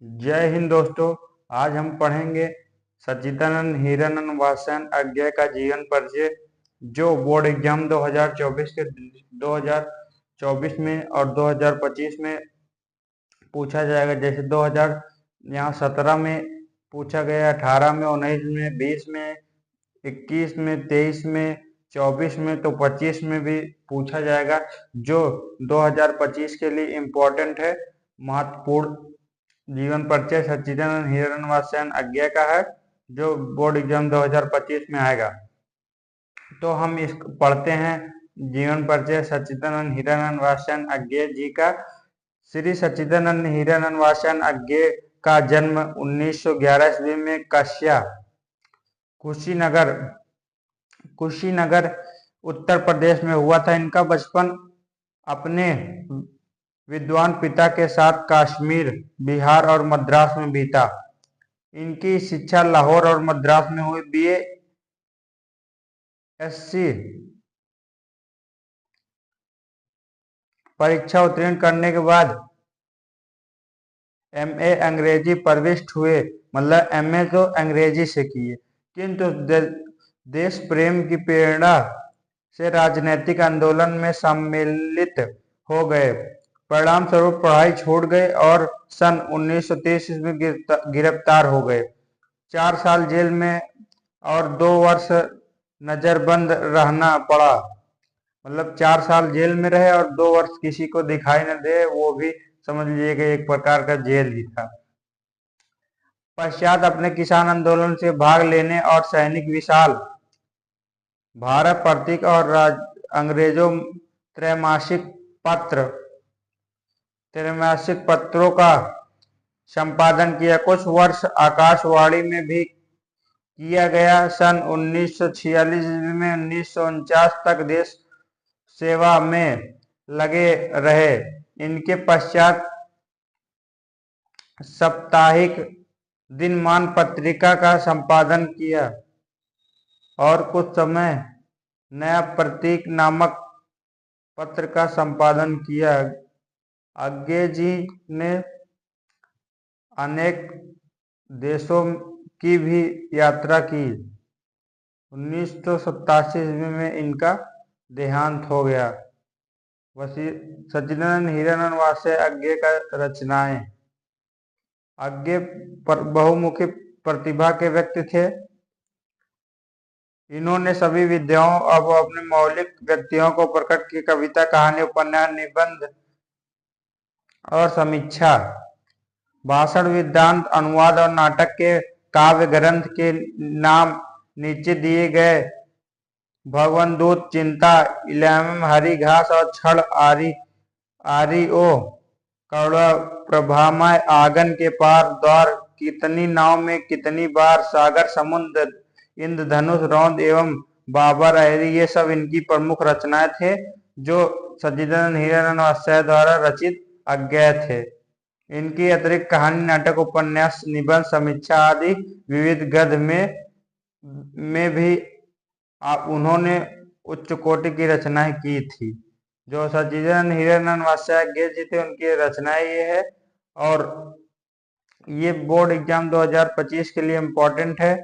जय हिंद दोस्तों। आज हम पढ़ेंगे सच्चिदानंद हीरानंद वात्स्यन अज्ञे का जीवन परिचय, जो बोर्ड एग्जाम 2024 में और 2025 में पूछा जाएगा। जैसे 2017 में पूछा गया, 18 में, 19 में, 20 में, 21 में, 23 में, 24 में, तो 25 में भी पूछा जाएगा, जो 2025 के लिए इम्पोर्टेंट है। महत्वपूर्ण जीवन परिचय सच्चिदानंद हीरानंद वात्स्यन अज्ञे का है, जो बोर्ड एग्जाम 2025 में आएगा। तो हम इस पढ़ते हैं जीवन परिचय सच्चिदानंद हीरानंद वात्स्यन अज्ञे जी का। श्री सच्चिदानंद हीरानंद वात्स्यन अज्ञे का जन्म 1911 ईस्वी में कस्या, कुशीनगर उत्तर प्रदेश में हुआ था। इनका बचपन अपने विद्वान पिता के साथ कश्मीर, बिहार और मद्रास में बीता। इनकी शिक्षा लाहौर और मद्रास में हुई। BA-SC परीक्षा उत्तीर्ण करने के बाद MA अंग्रेजी प्रविष्ट हुए, मतलब MA तो अंग्रेजी से किए, किंतु देश प्रेम की प्रेरणा से राजनीतिक आंदोलन में सम्मिलित हो गए। परिणाम स्वरूप पढ़ाई छोड़ गए और सन 1930 में गिरफ्तार हो गए। 4 साल जेल में और 2 वर्ष नजरबंद रहना पड़ा। मतलब 4 साल जेल में रहे और 2 वर्ष किसी को दिखाई न दे, वो भी समझ लीजिएगा एक प्रकार का जेल ही था। पश्चात अपने किसान आंदोलन से भाग लेने और सैनिक विशाल भारत प्रतीक और अंग्रेजों त्रैमासिक पत्रों का संपादन किया। कुछ वर्ष आकाशवाणी में भी किया गया। सन 1946 में 1949 तक देश सेवा में लगे रहे। इनके पश्चात साप्ताहिक दिनमान पत्रिका का संपादन किया और कुछ समय नया प्रतीक नामक पत्र का संपादन किया। अज्ञे जी ने अनेक देशों की भी यात्रा की। 1987 ईस्वी में इनका देहांत हो गया। सच्चिदानंद हीरानंद वात्स्यन अज्ञे का रचनाएं। अज्ञे बहुमुखी प्रतिभा के व्यक्ति थे। इन्होंने सभी विधाओं और अपने मौलिक व्यक्तियों को प्रकट की। कविता, कहानी, उपन्यास, निबंध और समीक्षा, भाषण, वेदांत, अनुवाद और नाटक के काव्य ग्रंथ के नाम नीचे दिए गए। भगवनदूत, चिंता, इलम, हरी घास और क्षण, आरी ओ करुणा, प्रभामय, आंगन के पार, द्वार, कितनी नाव में कितनी बार, सागर, समुद्र, इंद्रधनुष, रौंद एवं बाबर अहरी, ये सब इनकी प्रमुख रचनाएं थे, जो सच्चिदानंद हीरानंद वात्स्यन द्वारा रचित अज्ञे थे। इनकी अतिरिक्त कहानी, नाटक, उपन्यास, निबंध, समीक्षा आदि विविध गद्य में भी उन्होंने उच्च कोटि की रचनाएं की थी। जो सच्चिदानंद हीरानंद वात्स्यन अज्ञे जी थे, उनकी रचनाएं ये है, और ये बोर्ड एग्जाम 2025 के लिए इम्पोर्टेंट है।